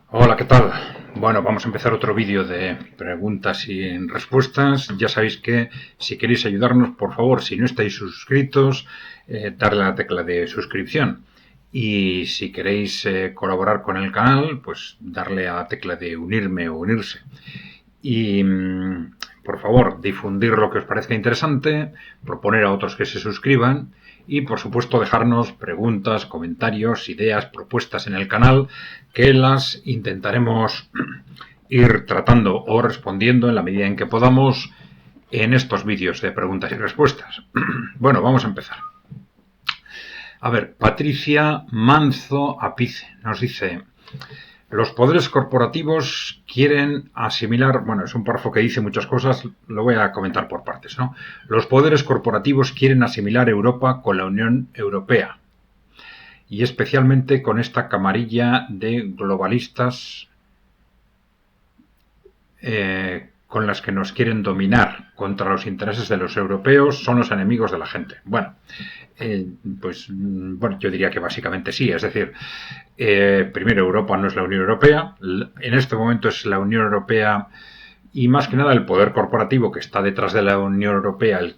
Hola, ¿qué tal? Bueno, vamos a empezar otro vídeo de preguntas y respuestas. Ya sabéis que si queréis ayudarnos, por favor, si no estáis suscritos, darle a la tecla de suscripción. Y si queréis colaborar con el canal, pues darle a la tecla de unirme o unirse. Y por favor, difundir lo que os parezca interesante, proponer a otros que se suscriban y por supuesto dejarnos preguntas, comentarios, ideas, propuestas en el canal que las intentaremos ir tratando o respondiendo en la medida en que podamos en estos vídeos de preguntas y respuestas. Bueno, vamos a empezar. A ver, Patricia Manzo Apice nos dice: los poderes corporativos quieren asimilar, bueno, es un párrafo que dice muchas cosas, lo voy a comentar por partes, ¿no? Los poderes corporativos quieren asimilar Europa con la Unión Europea y especialmente con esta camarilla de globalistas con las que nos quieren dominar contra los intereses de los europeos, son los enemigos de la gente. Bueno, yo diría que básicamente sí. Es decir, primero, Europa no es la Unión Europea. En este momento es la Unión Europea y más que nada el poder corporativo que está detrás de la Unión Europea el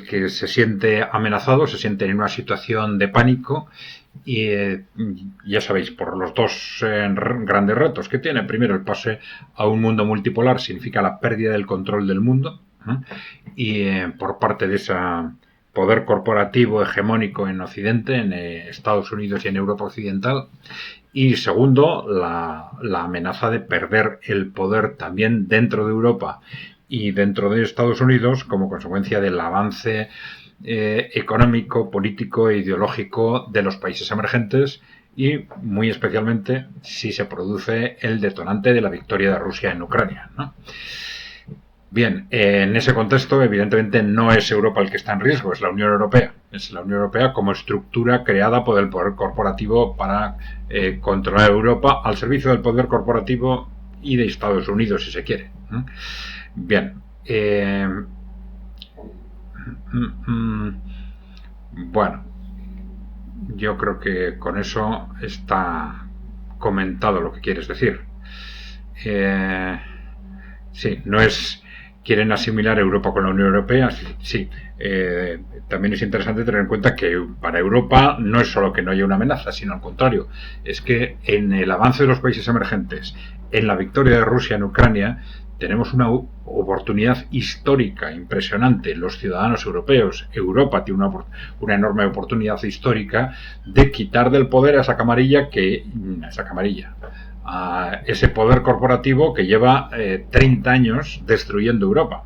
que se siente amenazado, se siente en una situación de pánico. Y ya sabéis, por los dos grandes retos que tiene. Primero, el pase a un mundo multipolar significa la pérdida del control del mundo, y por parte de ese poder corporativo hegemónico en Occidente, en Estados Unidos y en Europa Occidental. Y segundo, la amenaza de perder el poder también dentro de Europa y dentro de Estados Unidos como consecuencia del avance económico, político e ideológico de los países emergentes y muy especialmente si se produce el detonante de la victoria de Rusia en Ucrania, ¿no? Bien, en ese contexto evidentemente no es Europa el que está en riesgo, es la Unión Europea. Es la Unión Europea como estructura creada por el poder corporativo para controlar Europa al servicio del poder corporativo y de Estados Unidos, si se quiere. Bien, bueno, yo creo que con eso está comentado lo que quieres decir. Sí, no es... ¿Quieren asimilar Europa con la Unión Europea? Sí. También es interesante tener en cuenta que para Europa no es solo que no haya una amenaza, sino al contrario. Es que en el avance de los países emergentes, en la victoria de Rusia en Ucrania, tenemos una oportunidad histórica impresionante. Los ciudadanos europeos, Europa tiene una enorme oportunidad histórica de quitar del poder a esa camarilla, a ese poder corporativo que lleva 30 años destruyendo Europa.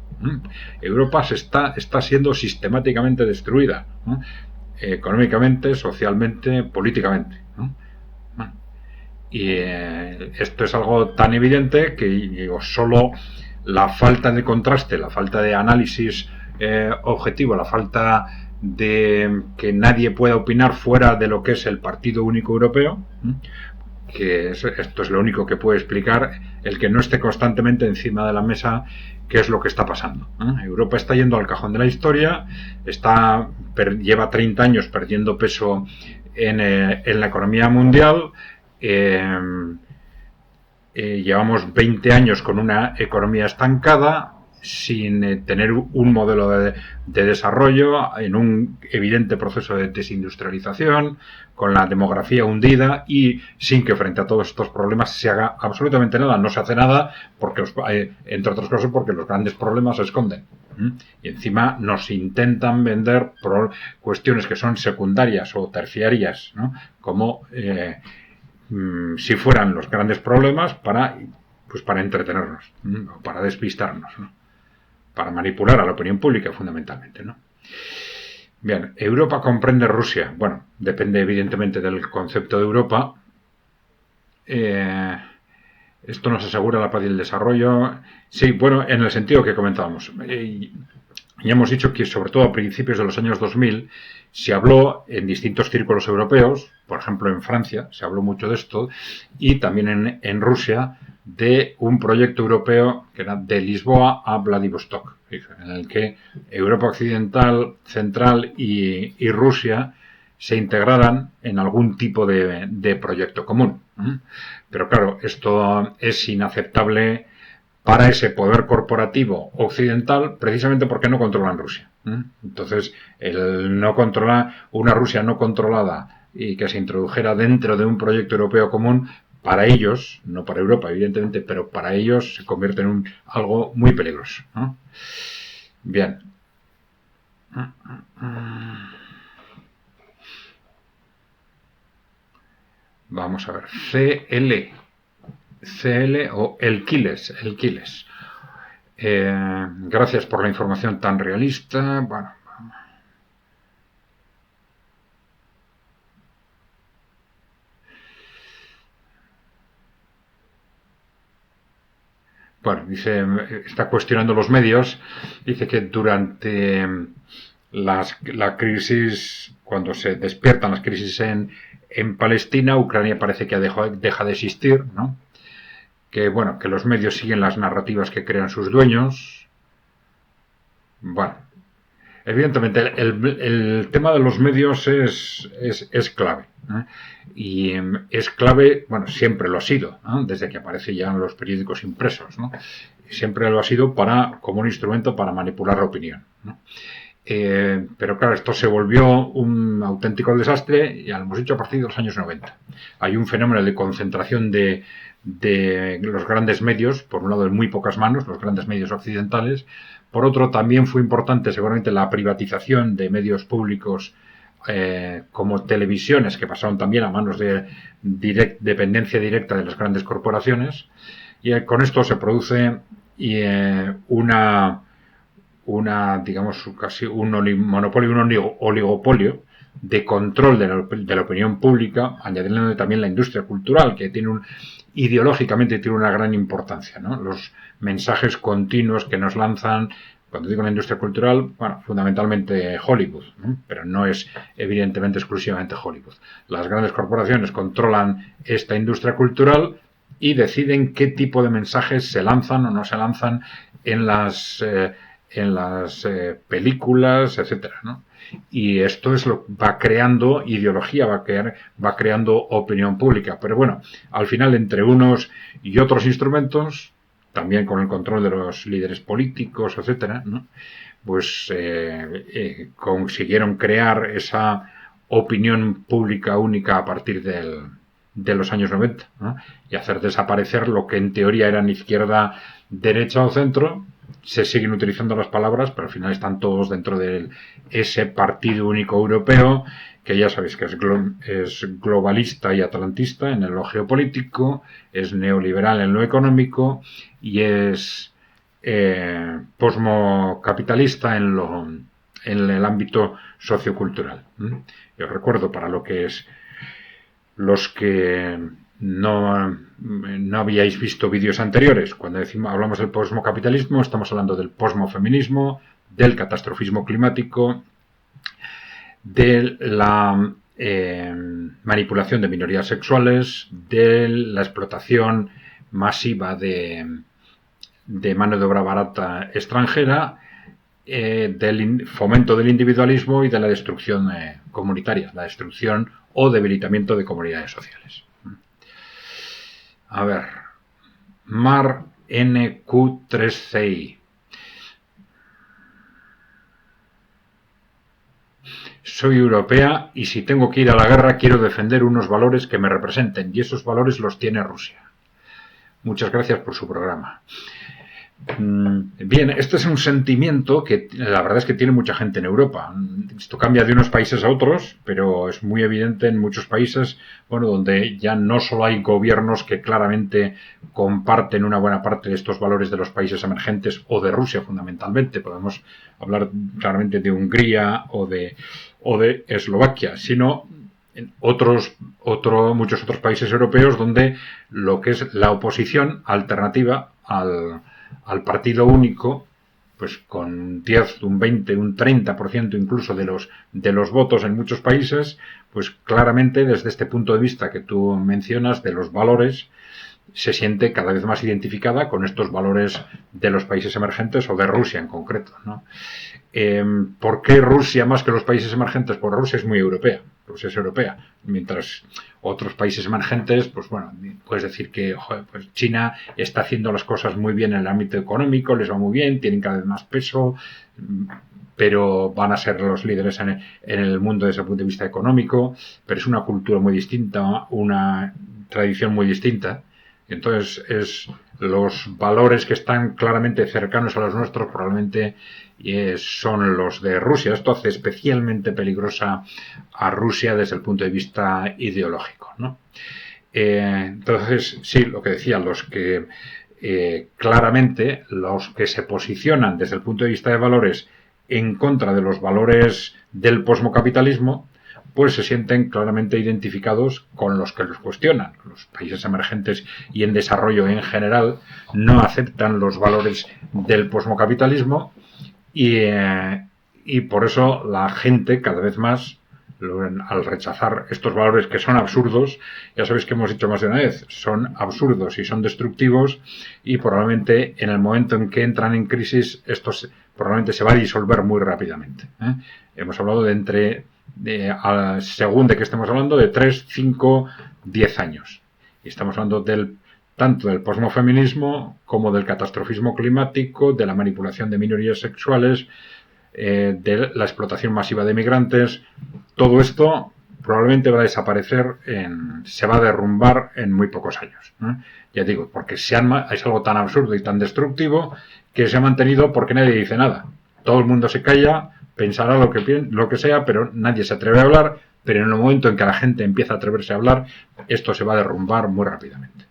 Europa está siendo sistemáticamente destruida, económicamente, socialmente, políticamente. Y esto es algo tan evidente que digo, solo la falta de contraste, la falta de análisis objetivo, la falta de que nadie pueda opinar fuera de lo que es el Partido Único Europeo, que esto es lo único que puede explicar el que no esté constantemente encima de la mesa qué es lo que está pasando. Europa está yendo al cajón de la historia, lleva 30 años perdiendo peso en la economía mundial. Llevamos 20 años con una economía estancada, sin tener un modelo de desarrollo, en un evidente proceso de desindustrialización, con la demografía hundida y sin que frente a todos estos problemas se haga absolutamente nada. No se hace nada porque entre otras cosas porque los grandes problemas se esconden. Y encima nos intentan vender cuestiones que son secundarias o terciarias, ¿no? Como si fueran los grandes problemas para entretenernos, o para despistarnos, ¿no? Para manipular a la opinión pública fundamentalmente, ¿no? Bien, Europa comprende Rusia. Bueno, depende evidentemente del concepto de Europa. Esto nos asegura la paz y el desarrollo. Sí, bueno, en el sentido que comentábamos. Ya hemos dicho que sobre todo a principios de los años 2000 se habló en distintos círculos europeos, por ejemplo en Francia se habló mucho de esto, y también en Rusia, de un proyecto europeo que era de Lisboa a Vladivostok, en el que Europa Occidental, Central y Rusia se integraran en algún tipo de proyecto común. Pero claro, esto es inaceptable para ese poder corporativo occidental, precisamente porque no controlan Rusia. Entonces, el no controlar una Rusia no controlada y que se introdujera dentro de un proyecto europeo común, para ellos, no para Europa, evidentemente, pero para ellos se convierte en algo muy peligroso. Bien. Vamos a ver. CL o Elquiles. Gracias por la información tan realista. Bueno, dice, está cuestionando los medios. Dice que durante la crisis, cuando se despiertan las crisis en Palestina, Ucrania parece que deja de existir, ¿no? Que bueno, que los medios siguen las narrativas que crean sus dueños. Bueno, evidentemente el tema de los medios es clave, ¿eh? Y es clave, bueno, siempre lo ha sido, ¿no? Desde que aparecen ya los periódicos impresos, ¿no? Siempre lo ha sido como un instrumento para manipular la opinión, ¿no? Pero claro, esto se volvió un auténtico desastre, ya lo hemos dicho, a partir de los años 90. Hay un fenómeno de concentración de los grandes medios, por un lado en muy pocas manos, los grandes medios occidentales. Por otro, también fue importante seguramente la privatización de medios públicos como televisiones, que pasaron también a manos de dependencia directa de las grandes corporaciones. Y con esto se produce digamos, casi un monopolio, un oligopolio de control de la opinión pública, añadiendo también la industria cultural, que ideológicamente tiene una gran importancia, ¿no? Los mensajes continuos que nos lanzan, cuando digo la industria cultural, bueno, fundamentalmente Hollywood, ¿no? Pero no es evidentemente exclusivamente Hollywood. Las grandes corporaciones controlan esta industria cultural y deciden qué tipo de mensajes se lanzan o no se lanzan en las películas, etcétera, ¿no? Y esto es lo va creando ideología, va creando opinión pública. Pero bueno, al final, entre unos y otros instrumentos, también con el control de los líderes políticos, etcétera, ¿no? Pues consiguieron crear esa opinión pública única a partir de los años 90, ¿no? Y hacer desaparecer lo que en teoría eran izquierda, derecha o centro. Se siguen utilizando las palabras, pero al final están todos dentro de ese partido único europeo, que ya sabéis que es globalista y atlantista en lo geopolítico, es neoliberal en lo económico y es posmocapitalista en el ámbito sociocultural. Yo recuerdo, para lo que es los que no habíais visto vídeos anteriores, cuando hablamos del posmocapitalismo, estamos hablando del posmofeminismo, del catastrofismo climático, de la manipulación de minorías sexuales, de la explotación masiva de mano de obra barata extranjera, del fomento del individualismo y de la destrucción comunitaria, la destrucción o debilitamiento de comunidades sociales. A ver, Mar NQ3CI. Soy europea y si tengo que ir a la guerra quiero defender unos valores que me representen y esos valores los tiene Rusia. Muchas gracias por su programa. Bien, este es un sentimiento que la verdad es que tiene mucha gente en Europa. Esto cambia de unos países a otros, pero es muy evidente en muchos países, bueno, donde ya no solo hay gobiernos que claramente comparten una buena parte de estos valores de los países emergentes o de Rusia fundamentalmente. Podemos hablar claramente de Hungría o de Eslovaquia, sino en muchos otros países europeos donde lo que es la oposición alternativa al partido único, pues con un 10, un 20, un 30% incluso de los votos en muchos países, pues claramente desde este punto de vista que tú mencionas de los valores, se siente cada vez más identificada con estos valores de los países emergentes o de Rusia en concreto, ¿no? ¿Por qué Rusia más que los países emergentes? Pues Rusia es muy europea. Rusia es europea, mientras otros países emergentes, pues bueno, puedes decir que joder, pues China está haciendo las cosas muy bien en el ámbito económico, les va muy bien, tienen cada vez más peso, pero van a ser los líderes en el mundo desde el punto de vista económico, pero es una cultura muy distinta, una tradición muy distinta. Entonces, los valores que están claramente cercanos a los nuestros probablemente son los de Rusia. Esto hace especialmente peligrosa a Rusia desde el punto de vista ideológico, ¿no? Entonces, sí, lo que decía, claramente los que se posicionan desde el punto de vista de valores en contra de los valores del posmocapitalismo, pues se sienten claramente identificados con los que los cuestionan. Los países emergentes y en desarrollo en general no aceptan los valores del posmocapitalismo y por eso la gente cada vez más, al rechazar estos valores que son absurdos, ya sabéis que hemos dicho más de una vez, son absurdos y son destructivos y probablemente en el momento en que entran en crisis estos probablemente se va a disolver muy rápidamente. Hemos hablado según de qué estemos hablando, de 3, 5, 10 años. Y estamos hablando tanto del posmofeminismo como del catastrofismo climático, de la manipulación de minorías sexuales, de la explotación masiva de migrantes. Todo esto probablemente va a desaparecer, se va a derrumbar en muy pocos años. Ya digo, porque es algo tan absurdo y tan destructivo que se ha mantenido porque nadie dice nada. Todo el mundo se calla, pensará lo que sea, pero nadie se atreve a hablar, pero en el momento en que la gente empieza a atreverse a hablar, esto se va a derrumbar muy rápidamente.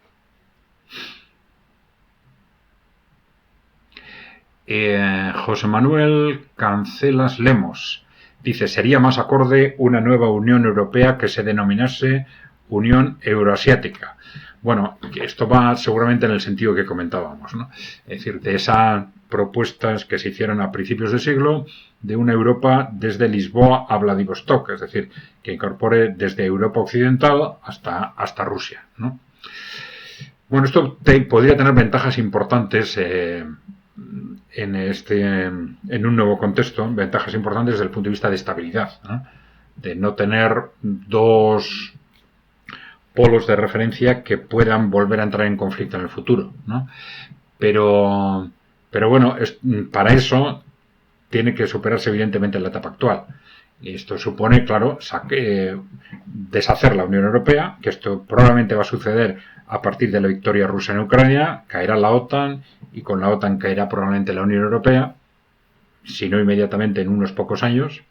José Manuel Cancelas Lemos dice, sería más acorde una nueva Unión Europea que se denominase Unión Euroasiática. Bueno, esto va seguramente en el sentido que comentábamos, ¿no? Es decir, de esas propuestas que se hicieron a principios de siglo de una Europa desde Lisboa a Vladivostok, es decir, que incorpore desde Europa Occidental hasta Rusia, ¿no? Bueno, esto podría tener ventajas importantes en un nuevo contexto, ventajas importantes desde el punto de vista de estabilidad, ¿no? De no tener dos polos de referencia que puedan volver a entrar en conflicto en el futuro, ¿no? Pero bueno, para eso tiene que superarse evidentemente la etapa actual. Y esto supone, claro, deshacer la Unión Europea, que esto probablemente va a suceder a partir de la victoria rusa en Ucrania, caerá la OTAN y con la OTAN caerá probablemente la Unión Europea, si no inmediatamente en unos pocos años,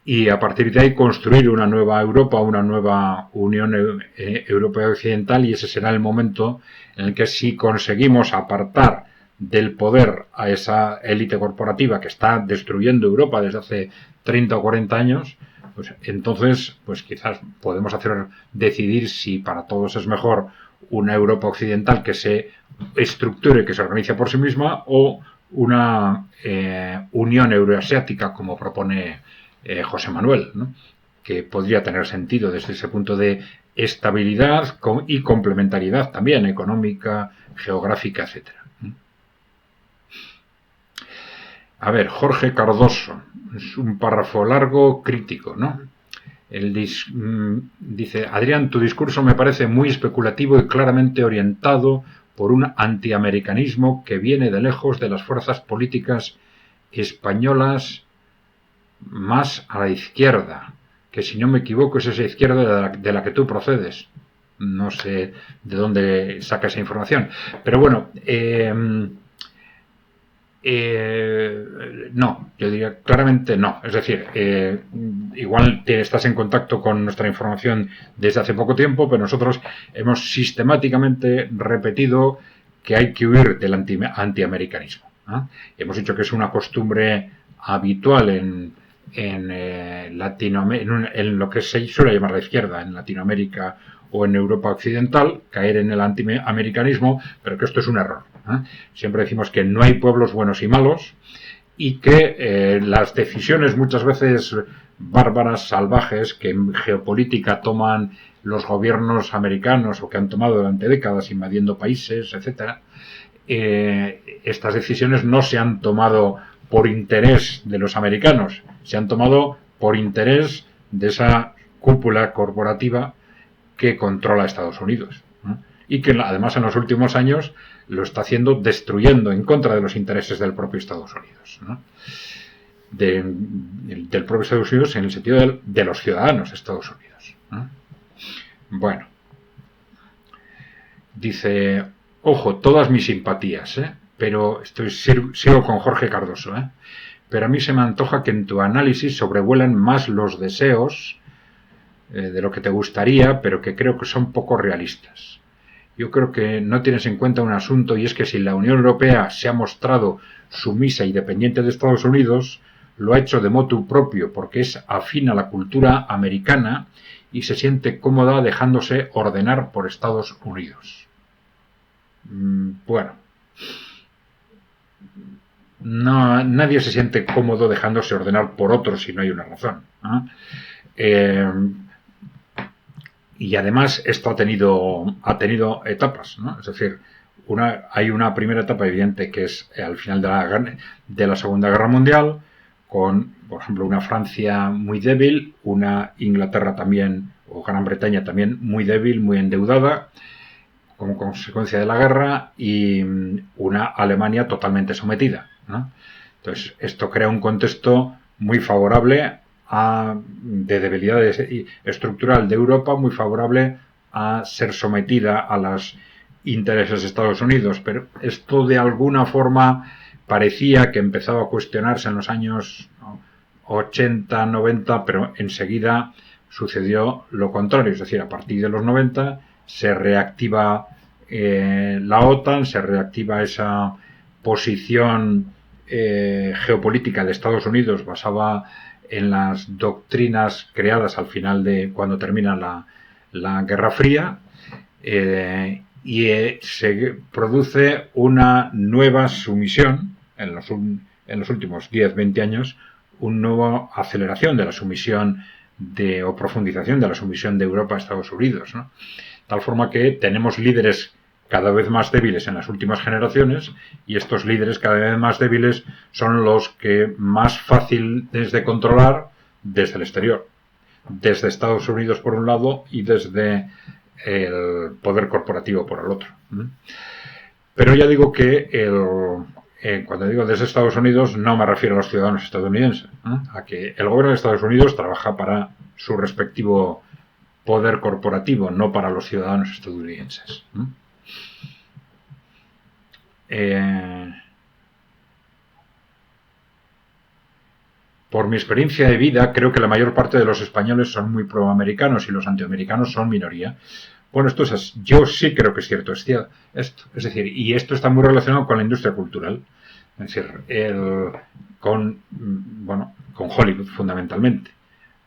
y a partir de ahí construir una nueva Europa, una nueva Unión Europea Occidental, y ese será el momento en el que si conseguimos apartar del poder a esa élite corporativa que está destruyendo Europa desde hace 30 o 40 años, pues entonces pues quizás podemos decidir si para todos es mejor una Europa occidental que se estructure, que se organice por sí misma, o una Unión Euroasiática como propone José Manuel, ¿no? Que podría tener sentido desde ese punto de estabilidad y complementariedad también económica, geográfica, etcétera. A ver, Jorge Cardoso, es un párrafo largo, crítico, ¿no? Dice, Adrián, tu discurso me parece muy especulativo y claramente orientado por un antiamericanismo que viene de lejos de las fuerzas políticas españolas más a la izquierda, que si no me equivoco es esa izquierda de la que tú procedes. No sé de dónde saca esa información. Pero bueno, no, yo diría claramente no. Es decir, igual estás en contacto con nuestra información desde hace poco tiempo, pero nosotros hemos sistemáticamente repetido que hay que huir del antiamericanismo, ¿eh? Hemos dicho que es una costumbre habitual en Latinoamérica, en lo que se suele llamar la izquierda, en Latinoamérica o en Europa Occidental, caer en el antiamericanismo, pero que esto es un error, ¿eh? Siempre decimos que no hay pueblos buenos y malos y que las decisiones muchas veces bárbaras, salvajes, que en geopolítica toman los gobiernos americanos o que han tomado durante décadas invadiendo países, etcétera, estas decisiones no se han tomado por interés de los americanos, se han tomado por interés de esa cúpula corporativa que controla a Estados Unidos, ¿no? Y que además en los últimos años lo está haciendo destruyendo en contra de los intereses del propio Estados Unidos, ¿no? Del propio Estados Unidos en el sentido de los ciudadanos de Estados Unidos, ¿no? Bueno, dice, ojo, todas mis simpatías, pero sigo con Jorge Cardoso, pero a mí se me antoja que en tu análisis sobrevuelan más los deseos de lo que te gustaría, pero que creo que son poco realistas. Yo creo que no tienes en cuenta un asunto, y es que si la Unión Europea se ha mostrado sumisa y dependiente de Estados Unidos, lo ha hecho de motu propio, porque es afín a la cultura americana y se siente cómoda dejándose ordenar por Estados Unidos. Bueno, no, nadie se siente cómodo dejándose ordenar por otros si no hay una razón, y además esto ha tenido etapas, ¿no? Es decir, hay una primera etapa evidente que es al final de la Segunda Guerra Mundial, con, por ejemplo, una Francia muy débil, una Inglaterra también, o Gran Bretaña también muy débil, muy endeudada, como consecuencia de la guerra, y una Alemania totalmente sometida, ¿no? Entonces, esto crea un contexto muy favorable de debilidad estructural de Europa, muy favorable a ser sometida a los intereses de Estados Unidos, pero esto de alguna forma parecía que empezaba a cuestionarse en los años 80, 90, pero enseguida sucedió lo contrario, es decir, a partir de los 90 se reactiva la OTAN, se reactiva esa posición geopolítica de Estados Unidos basada en las doctrinas creadas al final de cuando termina la Guerra Fría, y se produce una nueva sumisión en los últimos 10-20 años, una nueva aceleración de la sumisión o profundización de la sumisión de Europa a Estados Unidos, ¿no? Tal forma que tenemos líderes cada vez más débiles en las últimas generaciones, y estos líderes cada vez más débiles son los que más fáciles de controlar desde el exterior, desde Estados Unidos por un lado y desde el poder corporativo por el otro. Pero ya digo que cuando digo desde Estados Unidos no me refiero a los ciudadanos estadounidenses, a que el gobierno de Estados Unidos trabaja para su respectivo poder corporativo, no para los ciudadanos estadounidenses. Por mi experiencia de vida, creo que la mayor parte de los españoles son muy proamericanos y los antiamericanos son minoría. Bueno, yo sí creo que es cierto esto. Es decir, y esto está muy relacionado con la industria cultural. Es decir, con Hollywood fundamentalmente.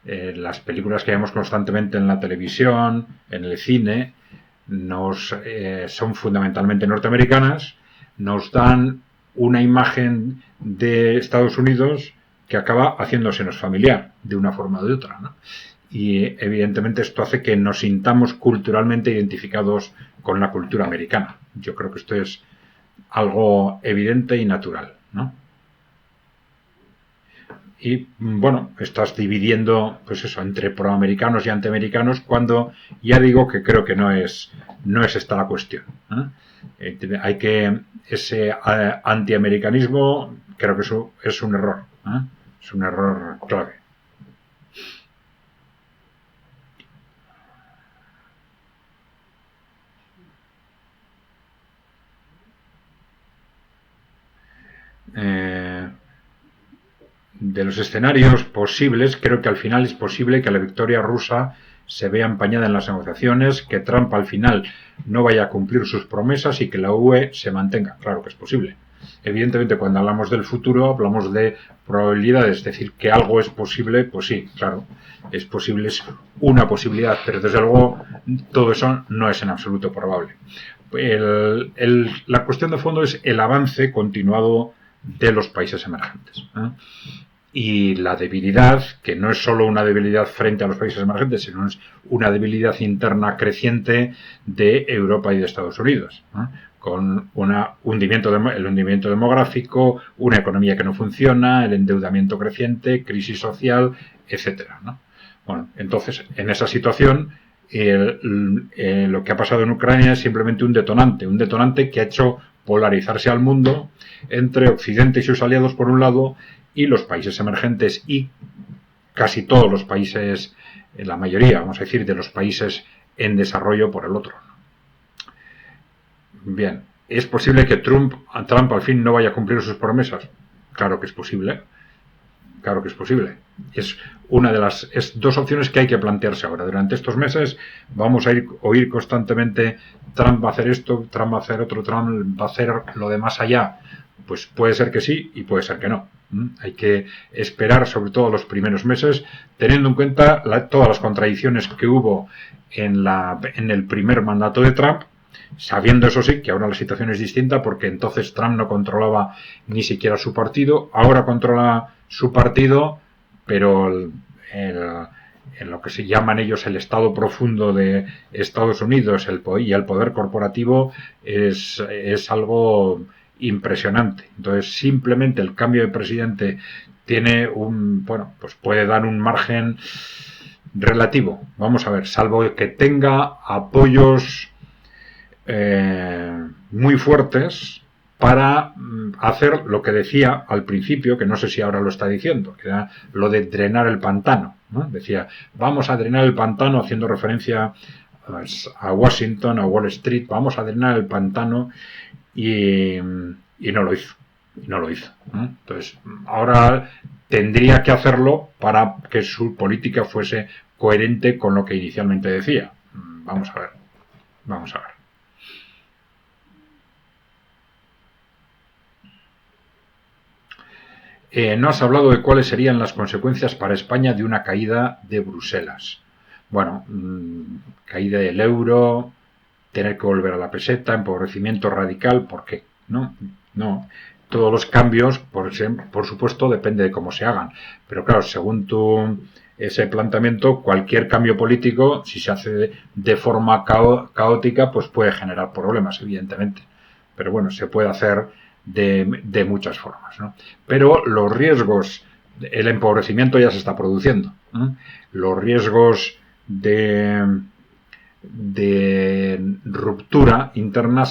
Las películas que vemos constantemente en la televisión, en el cine, son fundamentalmente norteamericanas, nos dan una imagen de Estados Unidos que acaba haciéndosenos familiar de una forma o de otra, ¿no? Y evidentemente esto hace que nos sintamos culturalmente identificados con la cultura americana. Yo creo que esto es algo evidente y natural, ¿no? Y bueno, estás dividiendo pues eso entre proamericanos y antiamericanos, cuando ya digo que creo que no es esta la cuestión, ese antiamericanismo creo que eso es un error, es un error clave. De los escenarios posibles, creo que al final es posible que la victoria rusa se vea empañada en las negociaciones, que Trump al final no vaya a cumplir sus promesas y que la UE se mantenga. Claro que es posible. Evidentemente, cuando hablamos del futuro, hablamos de probabilidades, es decir, que algo es posible, pues sí, claro, es posible, es una posibilidad, pero desde luego todo eso no es en absoluto probable. La cuestión de fondo es el avance continuado de los países emergentes, y la debilidad, que no es solo una debilidad frente a los países emergentes, sino es una debilidad interna creciente de Europa y de Estados Unidos, con el hundimiento demográfico, una economía que no funciona, el endeudamiento creciente, crisis social, etcétera, ¿no? Bueno, entonces, en esa situación, lo que ha pasado en Ucrania es simplemente un detonante que ha hecho polarizarse al mundo entre Occidente y sus aliados por un lado y los países emergentes y casi todos los países, la mayoría, vamos a decir, de los países en desarrollo por el otro. Bien, ¿es posible que Trump al fin no vaya a cumplir sus promesas? Claro que es posible. Claro que es posible. Es una de las dos opciones que hay que plantearse ahora. Durante estos meses vamos a oír constantemente Trump va a hacer esto, Trump va a hacer otro, Trump va a hacer lo de más allá. Pues puede ser que sí y puede ser que no. Hay que esperar, sobre todo los primeros meses, teniendo en cuenta todas las contradicciones que hubo en el primer mandato de Trump, sabiendo eso sí que ahora la situación es distinta porque entonces Trump no controlaba ni siquiera su partido, ahora controla su partido, pero en lo que se llaman ellos el estado profundo de Estados Unidos y el poder corporativo es algo impresionante. Entonces simplemente el cambio de presidente tiene pues puede dar un margen relativo, vamos a ver, salvo que tenga apoyos muy fuertes para hacer lo que decía al principio, que no sé si ahora lo está diciendo, que era lo de drenar el pantano, ¿no? Decía, vamos a drenar el pantano, haciendo referencia a Washington, a Wall Street, vamos a drenar el pantano, y no lo hizo. No lo hizo, ¿no? Entonces, ahora tendría que hacerlo para que su política fuese coherente con lo que inicialmente decía. Vamos a ver. Vamos a ver. No has hablado de cuáles serían las consecuencias para España de una caída de Bruselas. Bueno, caída del euro, tener que volver a la peseta, empobrecimiento radical, ¿por qué? No. Todos los cambios, por supuesto, depende de cómo se hagan. Pero claro, según ese planteamiento, cualquier cambio político, si se hace de forma caótica, pues puede generar problemas, evidentemente. Pero bueno, se puede hacer de muchas formas, ¿no? Pero los riesgos, el empobrecimiento ya se está produciendo, ¿no? Los riesgos de ruptura interna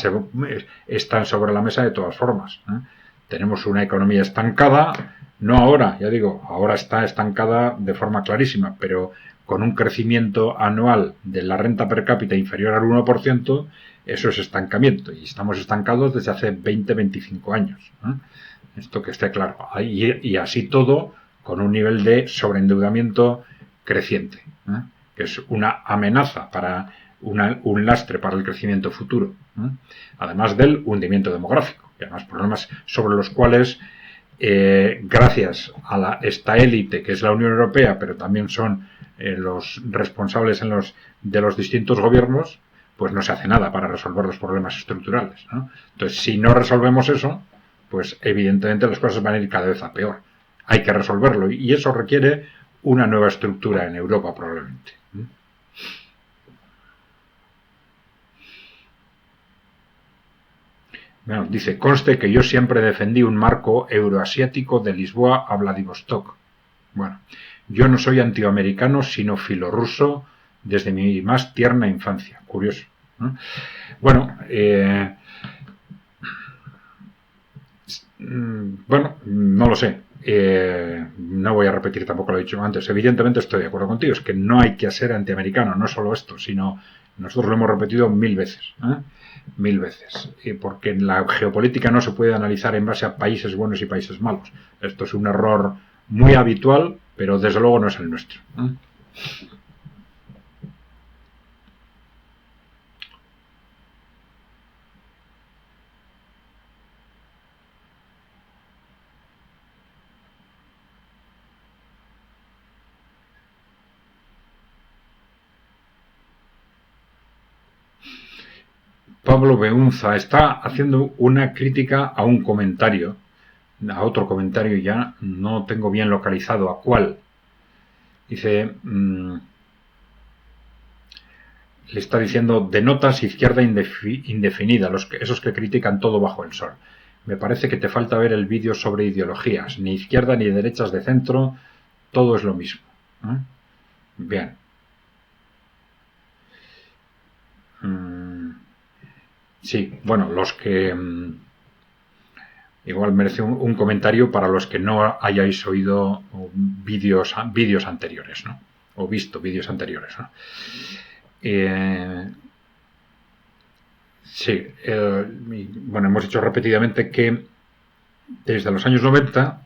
están sobre la mesa de todas formas, ¿eh? Tenemos una economía estancada, no ahora, ya digo, ahora está estancada de forma clarísima, pero con un crecimiento anual de la renta per cápita inferior al 1%, eso es estancamiento, y estamos estancados desde hace 20-25 años, ¿eh? Esto que esté claro, y así todo con un nivel de sobreendeudamiento creciente, ¿eh? Que es una amenaza para un lastre para el crecimiento futuro, ¿eh? Además del hundimiento demográfico, y además problemas sobre los cuales, gracias a esta élite que es la Unión Europea, pero también son los responsables de los distintos gobiernos, pues no se hace nada para resolver los problemas estructurales, ¿no? Entonces, si no resolvemos eso, pues evidentemente las cosas van a ir cada vez a peor. Hay que resolverlo, y eso requiere una nueva estructura en Europa, probablemente. Bueno, dice, conste que yo siempre defendí un marco euroasiático de Lisboa a Vladivostok. Bueno, yo no soy antioamericano, sino filorruso desde mi más tierna infancia. Curioso, ¿no? Bueno, no lo sé. No voy a repetir tampoco lo he dicho antes. Evidentemente estoy de acuerdo contigo. Es que no hay que ser antiamericano, no solo esto, sino nosotros lo hemos repetido 1000 veces. 1000 veces. Porque en la geopolítica no se puede analizar en base a países buenos y países malos. Esto es un error muy habitual, pero desde luego no es el nuestro. Pablo Beunza está haciendo una crítica a un comentario, a otro comentario, ya no tengo bien localizado a cuál. Dice, le está diciendo, denotas izquierda indefinida, esos que critican todo bajo el sol. Me parece que te falta ver el vídeo sobre ideologías, ni izquierda ni derechas de centro, todo es lo mismo, ¿eh? Bien. Sí, bueno, los que... igual merece un comentario para los que no hayáis oído vídeos anteriores, ¿no? O visto vídeos anteriores, ¿no? Sí, bueno, hemos dicho repetidamente que desde los años 90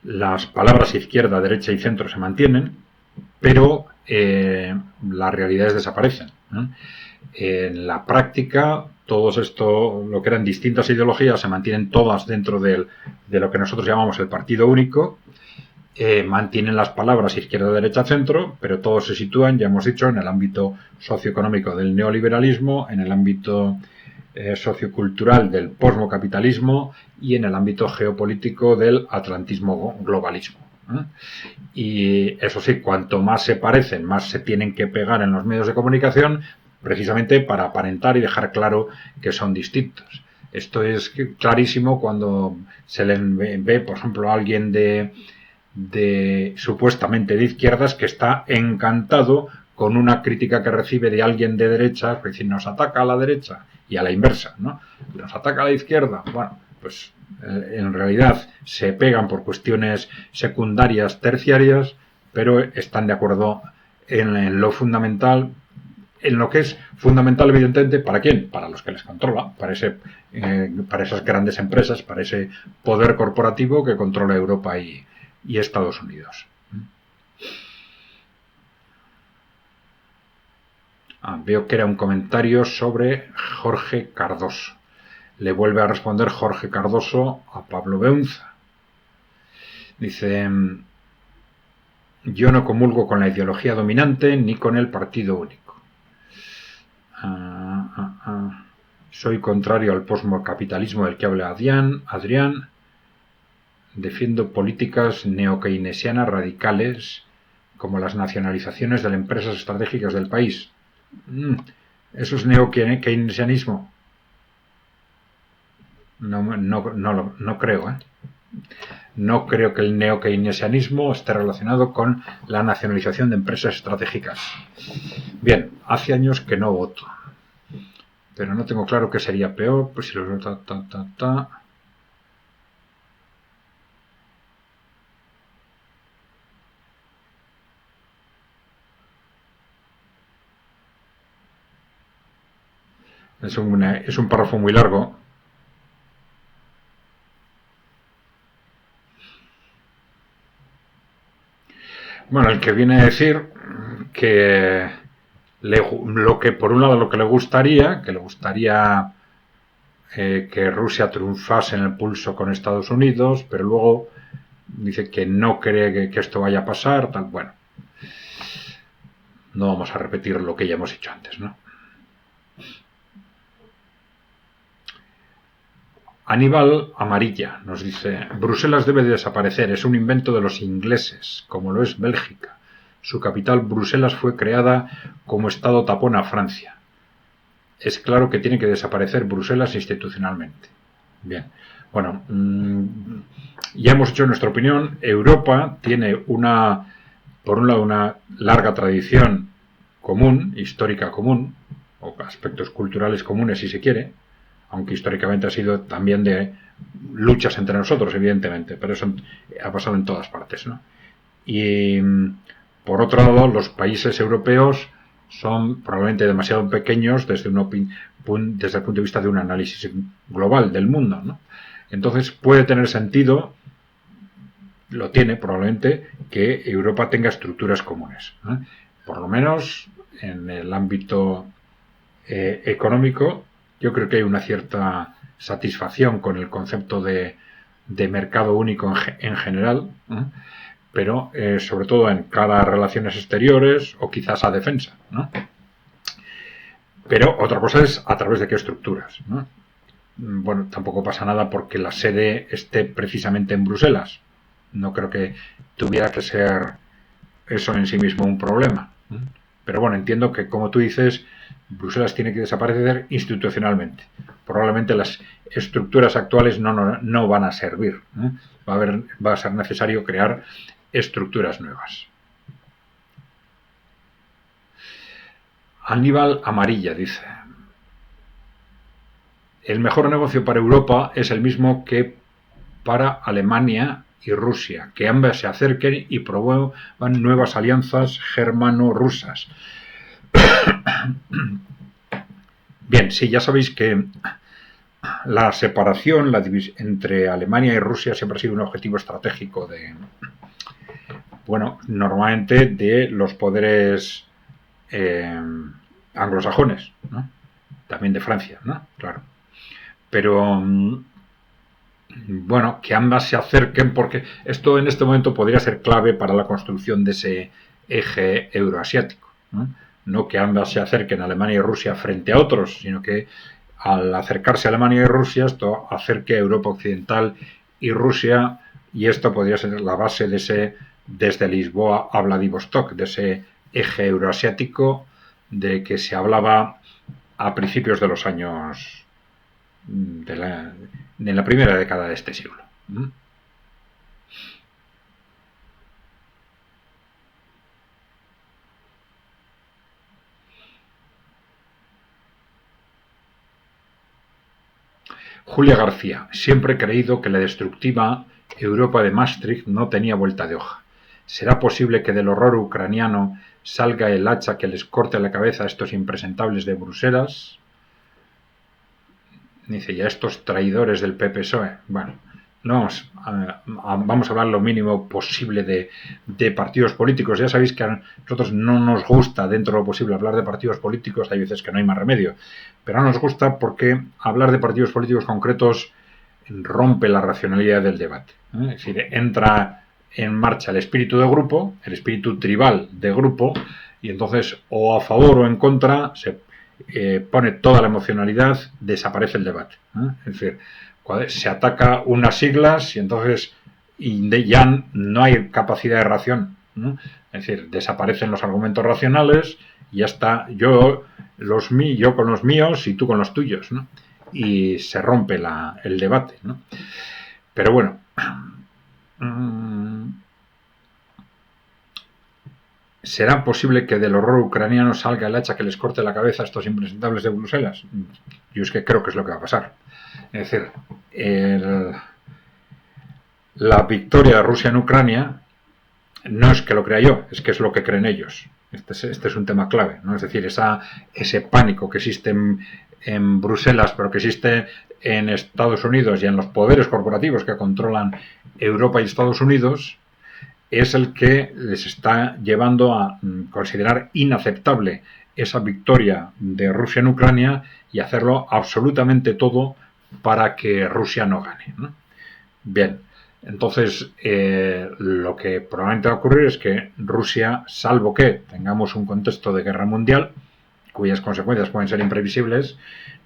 las palabras izquierda, derecha y centro se mantienen, pero las realidades desaparecen, ¿no? En la práctica, todos esto, lo que eran distintas ideologías, se mantienen todas dentro de lo que nosotros llamamos el partido único. Mantienen las palabras izquierda, derecha, centro, pero todos se sitúan, ya hemos dicho, en el ámbito socioeconómico del neoliberalismo, en el ámbito sociocultural del posmocapitalismo y en el ámbito geopolítico del atlantismo globalismo. Y eso sí, cuanto más se parecen, más se tienen que pegar en los medios de comunicación, precisamente para aparentar y dejar claro que son distintos. Esto es clarísimo cuando se le ve, por ejemplo, a alguien de supuestamente de izquierdas que está encantado con una crítica que recibe de alguien de derecha, es decir, nos ataca a la derecha y a la inversa, ¿no? Nos ataca a la izquierda. Bueno, pues en realidad se pegan por cuestiones secundarias, terciarias, pero están de acuerdo en lo fundamental, en lo que es fundamental, evidentemente, ¿para quién? Para los que les controla, para esas grandes empresas, para ese poder corporativo que controla Europa y Estados Unidos. Veo que era un comentario sobre Jorge Cardoso. Le vuelve a responder Jorge Cardoso a Pablo Beunza. Dice: yo no comulgo con la ideología dominante ni con el partido único. Soy contrario al posmocapitalismo del que habla Adrián. Defiendo políticas neokeynesianas radicales como las nacionalizaciones de las empresas estratégicas del país. ¿Eso es neokeynesianismo? No creo, ¿eh? No creo que el neokeynesianismo esté relacionado con la nacionalización de empresas estratégicas. Bien, hace años que no voto, pero no tengo claro qué sería peor, pues si los... Es un párrafo muy largo. Bueno, el que viene a decir que lo que por un lado lo que le gustaría, que Rusia triunfase en el pulso con Estados Unidos, pero luego dice que no cree que esto vaya a pasar, tal. Bueno, no vamos a repetir lo que ya hemos dicho antes, ¿no? Aníbal Amarilla nos dice: Bruselas debe de desaparecer, es un invento de los ingleses, como lo es Bélgica. Su capital, Bruselas, fue creada como estado tapón a Francia. Es claro que tiene que desaparecer Bruselas institucionalmente. Bien, bueno, ya hemos hecho nuestra opinión. Europa tiene por un lado, una larga tradición común, histórica común, o aspectos culturales comunes si se quiere, aunque históricamente ha sido también de luchas entre nosotros, evidentemente, pero eso ha pasado en todas partes, ¿no? Y por otro lado, los países europeos son probablemente demasiado pequeños desde el punto de vista de un análisis global del mundo, ¿no? Entonces puede tener sentido, lo tiene probablemente, que Europa tenga estructuras comunes, ¿no? Por lo menos en el ámbito económico. Yo creo que hay una cierta satisfacción con el concepto de mercado único en general, ¿eh? Pero sobre todo en cara a relaciones exteriores o quizás a defensa, ¿no? Pero otra cosa es a través de qué estructuras, ¿no? Bueno, tampoco pasa nada porque la sede esté precisamente en Bruselas. No creo que tuviera que ser eso en sí mismo un problema, ¿eh? Pero bueno, entiendo que, como tú dices, Bruselas tiene que desaparecer institucionalmente. Probablemente las estructuras actuales no van a servir, ¿eh? Va a ser necesario crear estructuras nuevas. Aníbal Amarilla dice: el mejor negocio para Europa es el mismo que para Alemania y Rusia, que ambas se acerquen y promuevan nuevas alianzas germano-rusas. Bien, sí, ya sabéis que la separación entre Alemania y Rusia siempre ha sido un objetivo estratégico normalmente de los poderes anglosajones, ¿no? También de Francia, ¿no? Claro. Pero que ambas se acerquen, porque esto en este momento podría ser clave para la construcción de ese eje euroasiático, ¿no? No que ambas se acerquen, Alemania y Rusia, frente a otros, sino que al acercarse a Alemania y Rusia, esto acerque a Europa Occidental y Rusia, y esto podría ser la base de ese, desde Lisboa a Vladivostok, de ese eje euroasiático de que se hablaba a principios de los años de la primera década de este siglo. Julia García: siempre he creído que la destructiva Europa de Maastricht no tenía vuelta de hoja. ¿Será posible que del horror ucraniano salga el hacha que les corte la cabeza a estos impresentables de Bruselas? Dice: ya estos traidores del PP-PSOE. Bueno, no vamos a hablar lo mínimo posible de partidos políticos. Ya sabéis que a nosotros no nos gusta, dentro de lo posible, hablar de partidos políticos. Hay veces que no hay más remedio, pero no nos gusta porque hablar de partidos políticos concretos rompe la racionalidad del debate, ¿eh? Es decir, entra en marcha el espíritu de grupo, el espíritu tribal de grupo, y entonces o a favor o en contra se pone toda la emocionalidad, desaparece el debate, ¿eh? Es decir, se ataca unas siglas y entonces ya no hay capacidad de ración, ¿no? Es decir, desaparecen los argumentos racionales y ya está, yo con los míos y tú con los tuyos, ¿no? Y se rompe el debate, ¿no? Pero bueno, ¿será posible que del horror ucraniano salga el hacha que les corte la cabeza a estos impresentables de Bruselas? Yo es que creo que es lo que va a pasar. Es decir, la victoria de Rusia en Ucrania no es que lo crea yo, es que es lo que creen ellos. Este es un tema clave, ¿no? Es decir, ese pánico que existe en Bruselas, pero que existe en Estados Unidos y en los poderes corporativos que controlan Europa y Estados Unidos, es el que les está llevando a considerar inaceptable esa victoria de Rusia en Ucrania y hacerlo absolutamente todo para que Rusia no gane, ¿no? Bien, entonces lo que probablemente va a ocurrir es que Rusia, salvo que tengamos un contexto de guerra mundial, cuyas consecuencias pueden ser imprevisibles,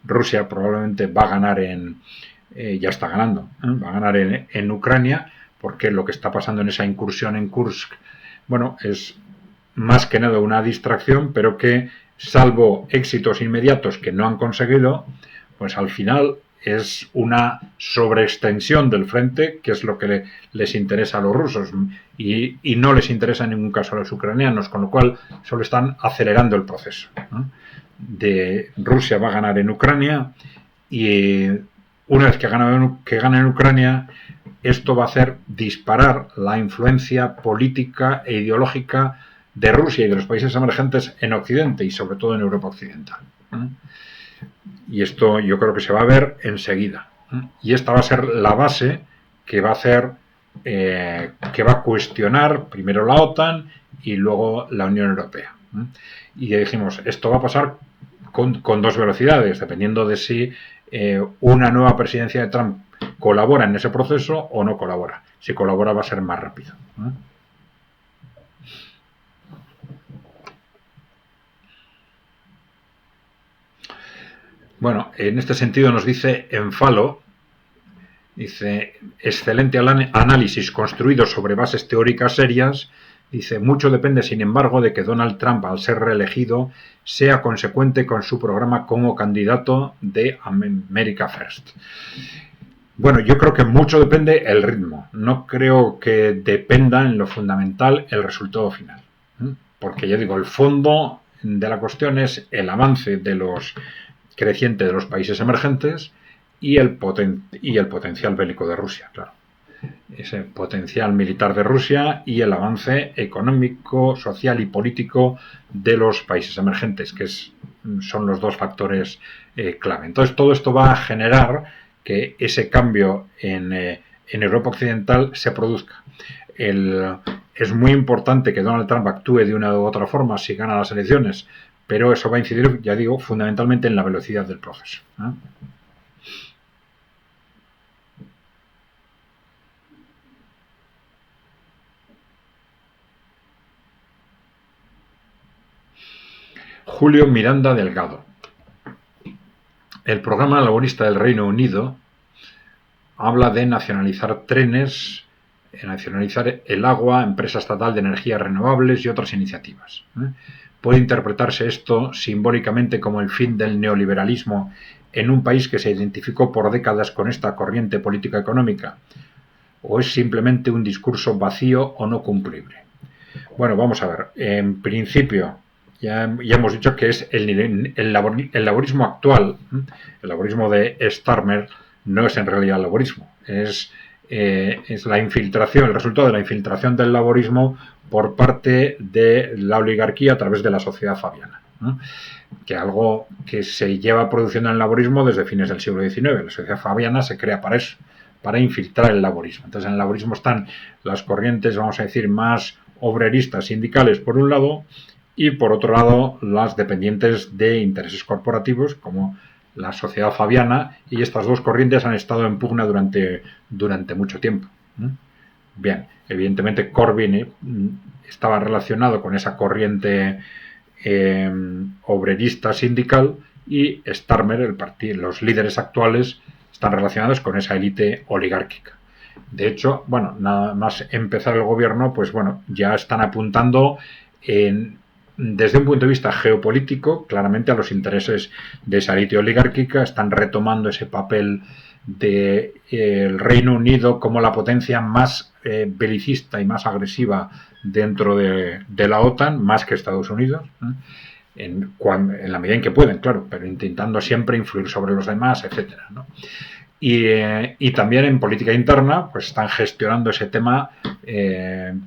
Rusia probablemente va a ganar ya está ganando, va a ganar en Ucrania, porque lo que está pasando en esa incursión en Kursk, es más que nada una distracción, pero que, salvo éxitos inmediatos que no han conseguido, pues al final es una sobreextensión del frente, que es lo que les interesa a los rusos, y no les interesa en ningún caso a los ucranianos, con lo cual solo están acelerando el proceso, ¿no? Rusia va a ganar en Ucrania, y una vez que gana en Ucrania, esto va a hacer disparar la influencia política e ideológica de Rusia y de los países emergentes en Occidente y sobre todo en Europa Occidental, ¿eh? Y esto yo creo que se va a ver enseguida, ¿eh? Y esta va a ser la base que va a hacer que va a cuestionar primero la OTAN y luego la Unión Europea, ¿eh? Y ya dijimos, esto va a pasar con dos velocidades, dependiendo de si una nueva presidencia de Trump colabora en ese proceso o no colabora. Si colabora va a ser más rápido, ¿eh? Bueno, en este sentido nos dice Enfalo, dice: excelente análisis construido sobre bases teóricas serias. Dice: mucho depende, sin embargo, de que Donald Trump, al ser reelegido, sea consecuente con su programa como candidato de America First. Bueno, yo creo que mucho depende el ritmo. No creo que dependa en lo fundamental el resultado final, ¿eh? Porque ya digo, el fondo de la cuestión es el avance creciente de los países emergentes y el potencial bélico de Rusia, claro. Ese potencial militar de Rusia y el avance económico, social y político de los países emergentes, que son los dos factores clave. Entonces, todo esto va a generar que ese cambio en Europa Occidental se produzca. Es muy importante que Donald Trump actúe de una u otra forma si gana las elecciones, pero eso va a incidir, ya digo, fundamentalmente en la velocidad del proceso. Julio Miranda Delgado. El programa laborista del Reino Unido habla de nacionalizar trenes, nacionalizar el agua, empresa estatal de energías renovables y otras iniciativas. Puede interpretarse esto simbólicamente como el fin del neoliberalismo en un país que se identificó por décadas con esta corriente política económica, o es simplemente un discurso vacío o no cumplible. Bueno, vamos a ver. En principio, ya hemos dicho que es el laborismo actual, el laborismo de Starmer, no es en realidad el laborismo, es la infiltración, el resultado de la infiltración del laborismo por parte de la oligarquía a través de la sociedad fabiana, ¿no? Que algo que se lleva produciendo en el laborismo desde fines del siglo XIX. La sociedad fabiana se crea para eso, para infiltrar el laborismo. Entonces, en el laborismo están las corrientes, vamos a decir, más obreristas, sindicales, por un lado, y por otro lado, las dependientes de intereses corporativos, como la sociedad fabiana, y estas dos corrientes han estado en pugna durante mucho tiempo. Bien, evidentemente Corbyn estaba relacionado con esa corriente obrerista sindical, y Starmer, los líderes actuales, están relacionados con esa élite oligárquica. De hecho, bueno, nada más empezar el gobierno, pues bueno, ya están apuntando desde un punto de vista geopolítico, claramente a los intereses de esa élite oligárquica. Están retomando ese papel del Reino Unido como la potencia más belicista y más agresiva dentro de la OTAN, más que Estados Unidos, en la medida en que pueden, claro, pero intentando siempre influir sobre los demás, etcétera, ¿no? Y también en política interna, pues están gestionando ese tema del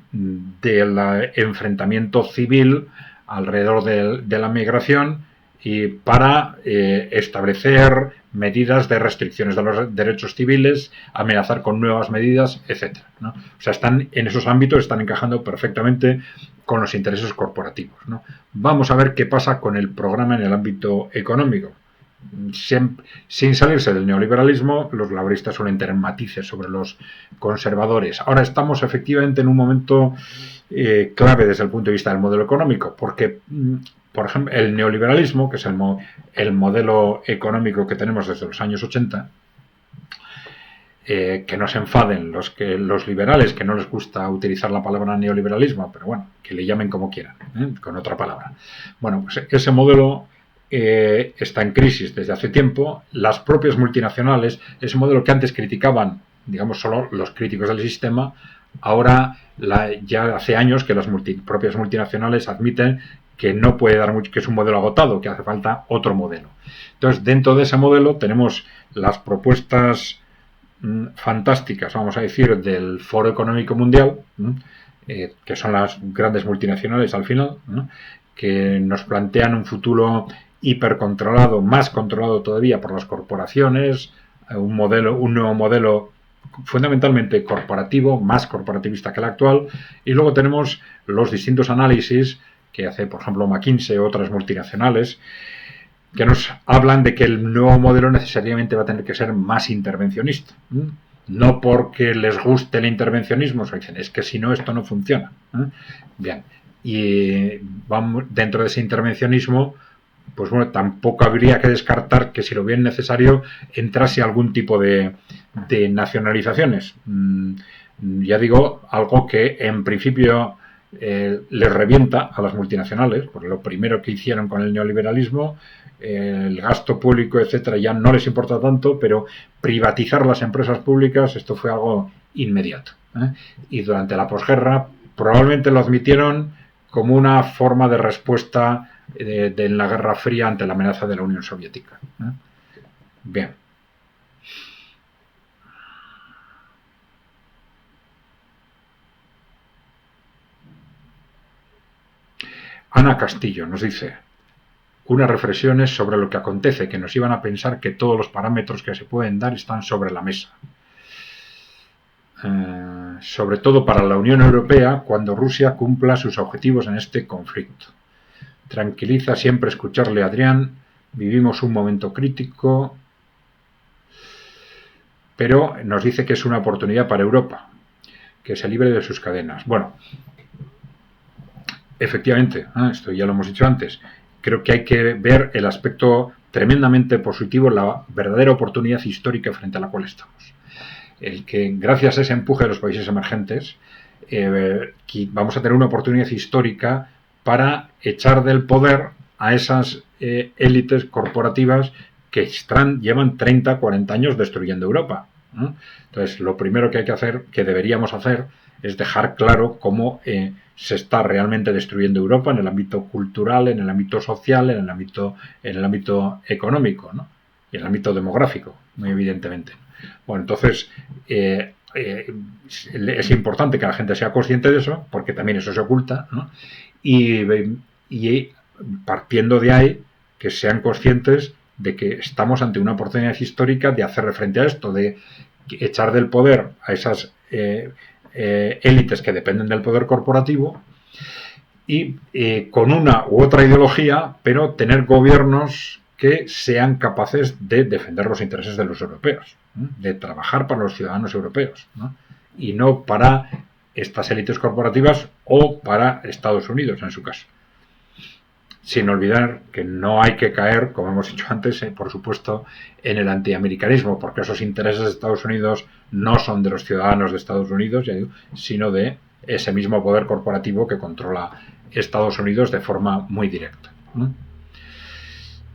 enfrentamiento civil alrededor de la migración, y para establecer medidas de restricciones de los derechos civiles, amenazar con nuevas medidas, etcétera, ¿no? O sea, en esos ámbitos están encajando perfectamente con los intereses corporativos, ¿no? Vamos a ver qué pasa con el programa en el ámbito económico. Sin salirse del neoliberalismo, los laboristas suelen tener matices sobre los conservadores. Ahora estamos efectivamente en un momento clave desde el punto de vista del modelo económico, porque, por ejemplo, el neoliberalismo, que es el modelo económico que tenemos desde los años 80, que no se enfaden los liberales, que no les gusta utilizar la palabra neoliberalismo, pero bueno, que le llamen como quieran, con otra palabra. Bueno, pues ese modelo está en crisis desde hace tiempo. Las propias multinacionales, ese modelo que antes criticaban, digamos, solo los críticos del sistema, ahora ya hace años que las propias multinacionales admiten que no puede dar mucho, que es un modelo agotado, que hace falta otro modelo. Entonces, dentro de ese modelo tenemos las propuestas fantásticas, vamos a decir, del Foro Económico Mundial, que son las grandes multinacionales al final, que nos plantean un futuro hipercontrolado, más controlado todavía por las corporaciones, un nuevo modelo fundamentalmente corporativo, más corporativista que el actual. Y luego tenemos los distintos análisis que hace, por ejemplo, McKinsey u otras multinacionales, que nos hablan de que el nuevo modelo necesariamente va a tener que ser más intervencionista. No porque les guste el intervencionismo, es que si no, esto no funciona. Bien, y dentro de ese intervencionismo, pues bueno, tampoco habría que descartar que, si lo bien necesario, entrase algún tipo de nacionalizaciones. Ya digo, algo que en principio les revienta a las multinacionales, porque lo primero que hicieron con el neoliberalismo, el gasto público, etcétera, ya no les importa tanto, pero privatizar las empresas públicas, esto fue algo inmediato, y durante la posguerra probablemente lo admitieron como una forma de respuesta de la Guerra Fría ante la amenaza de la Unión Soviética. Bien. Ana Castillo nos dice unas reflexiones sobre lo que acontece, que nos iban a pensar que todos los parámetros que se pueden dar están sobre la mesa. Sobre todo para la Unión Europea, cuando Rusia cumpla sus objetivos en este conflicto. Tranquiliza siempre escucharle a Adrián. Vivimos un momento crítico, pero nos dice que es una oportunidad para Europa, que se libre de sus cadenas. Bueno, efectivamente, esto ya lo hemos dicho antes, creo que hay que ver el aspecto tremendamente positivo, la verdadera oportunidad histórica frente a la cual estamos. El que gracias a ese empuje de los países emergentes vamos a tener una oportunidad histórica para echar del poder a esas élites corporativas que llevan 30, 40 años destruyendo Europa. Entonces, lo primero que hay que hacer, que deberíamos hacer, es dejar claro cómo se está realmente destruyendo Europa en el ámbito cultural, en el ámbito social, en el ámbito económico, ¿no? Y en el ámbito demográfico, muy evidentemente. Bueno, entonces es importante que la gente sea consciente de eso, porque también eso se oculta, ¿no? Y partiendo de ahí, que sean conscientes de que estamos ante una oportunidad histórica de hacerle frente a esto, de echar del poder a esas élites que dependen del poder corporativo y con una u otra ideología, pero tener gobiernos que sean capaces de defender los intereses de los europeos, ¿no? De trabajar para los ciudadanos europeos, ¿no? Y no para estas élites corporativas o para Estados Unidos en su caso. Sin olvidar que no hay que caer, como hemos dicho antes, por supuesto, en el antiamericanismo, porque esos intereses de Estados Unidos no son de los ciudadanos de Estados Unidos, ya digo, sino de ese mismo poder corporativo que controla Estados Unidos de forma muy directa.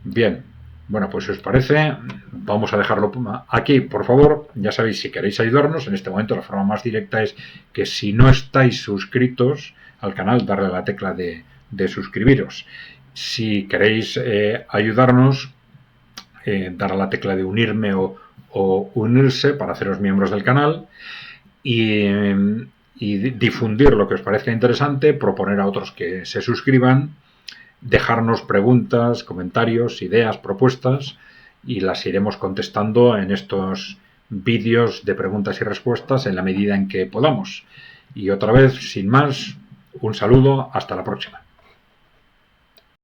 Bien, bueno, pues si os parece, vamos a dejarlo aquí, por favor. Ya sabéis, si queréis ayudarnos, en este momento la forma más directa es que si no estáis suscritos al canal, darle a la tecla de suscribiros. Si queréis ayudarnos, dar a la tecla de unirme o unirse para haceros miembros del canal y difundir lo que os parezca interesante, proponer a otros que se suscriban, dejarnos preguntas, comentarios, ideas, propuestas y las iremos contestando en estos vídeos de preguntas y respuestas en la medida en que podamos. Y otra vez, sin más, un saludo, hasta la próxima.